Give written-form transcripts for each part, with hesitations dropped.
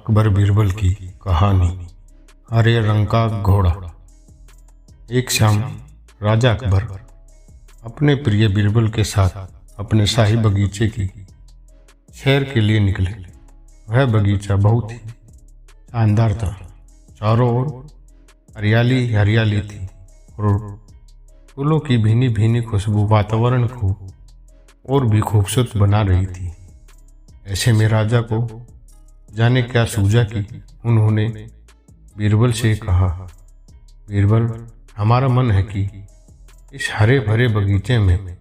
अकबर बीरबल की कहानी। हरे रंग का घोड़ा। एक शाम राजा अकबर अपने प्रिय बीरबल के साथ अपने शाही बगीचे की सैर के लिए निकले। वह बगीचा बहुत ही शानदार था। चारों ओर हरियाली हरियाली थी और फूलों की भीनी भीनी खुशबू वातावरण को और भी खूबसूरत बना रही थी। ऐसे में राजा को जाने क्या सूझा कि उन्होंने बीरबल से कहा, बीरबल, हमारा मन है कि इस हरे भरे बगीचे में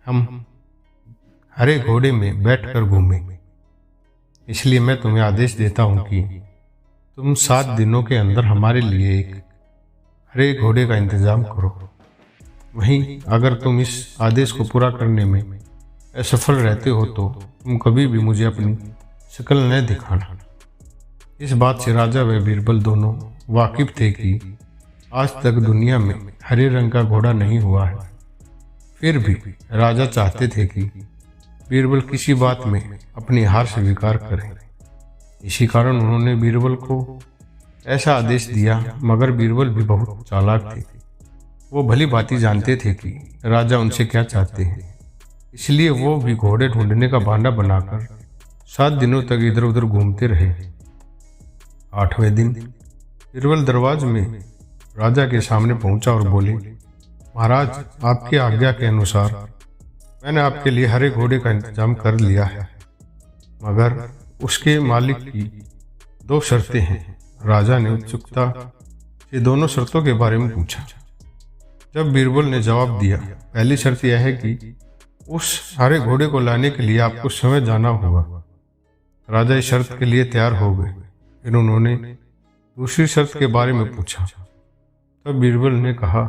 हम हरे घोड़े में बैठकर घूमें। इसलिए मैं तुम्हें आदेश देता हूं कि तुम 7 दिनों के अंदर हमारे लिए एक हरे घोड़े का इंतजाम करो। वहीं अगर तुम इस आदेश को पूरा करने में असफल रहते हो तो तुम कभी भी मुझे अपनी शक्ल न दिखाना। इस बात से राजा व बीरबल दोनों वाकिफ थे कि आज तक दुनिया में हरे रंग का घोड़ा नहीं हुआ है। फिर भी राजा चाहते थे कि बीरबल किसी बात में अपनी हार स्वीकार करें। इसी कारण उन्होंने बीरबल को ऐसा आदेश दिया, मगर बीरबल भी बहुत चालाक थे। वो भली भांति जानते थे कि राजा उनसे क्या चाहते हैं। इसलिए वो भी घोड़े ढूंढने का बहाना बनाकर 7 दिनों तक इधर उधर घूमते रहे। 8वें दिन बीरबल दरवाजे में राजा के सामने पहुंचा और बोले, महाराज, आपकी आज्ञा के अनुसार मैंने आपके लिए हरे घोड़े का इंतजाम कर लिया है, मगर उसके मालिक की 2 शर्तें हैं। राजा ने उत्सुकता से दोनों शर्तों के बारे में पूछा। जब बीरबल ने जवाब दिया, पहली शर्त यह है कि उस हरे घोड़े को लाने के लिए आपको समय जाना होगा। राजा इस शर्त के लिए तैयार हो गए। फिर उन्होंने दूसरी शर्त के बारे में पूछा। तब बीरबल ने कहा,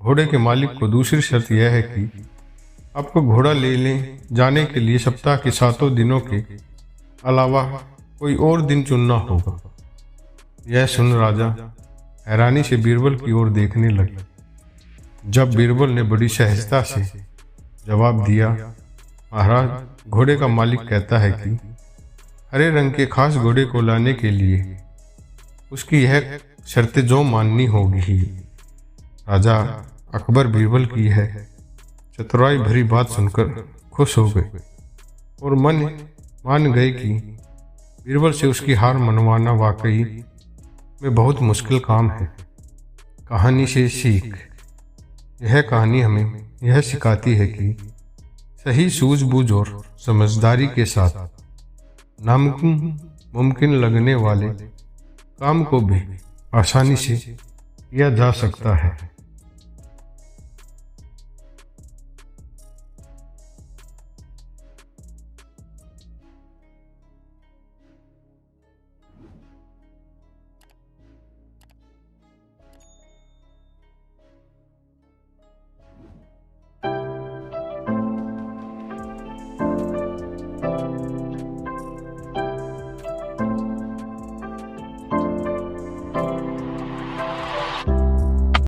घोड़े के मालिक को दूसरी शर्त यह है कि आपको घोड़ा ले जाने के लिए सप्ताह के 7 दिनों के अलावा कोई और दिन चुनना होगा। यह सुन राजा हैरानी से बीरबल की ओर देखने लगे। जब बीरबल ने बड़ी सहजता से जवाब दिया, महाराज, घोड़े का मालिक कहता है कि हरे रंग के खास घोड़े को लाने के लिए उसकी यह शर्तें जो माननी होगी। राजा अकबर बीरबल की है चतुराई भरी बात सुनकर खुश हो गए और मान गए कि बीरबल से उसकी हार मनवाना वाकई में बहुत मुश्किल काम है। कहानी से सीख। यह कहानी हमें यह सिखाती है कि सही सूझबूझ और समझदारी के साथ नामुमकिन लगने वाले काम को भी आसानी से किया जा सकता है।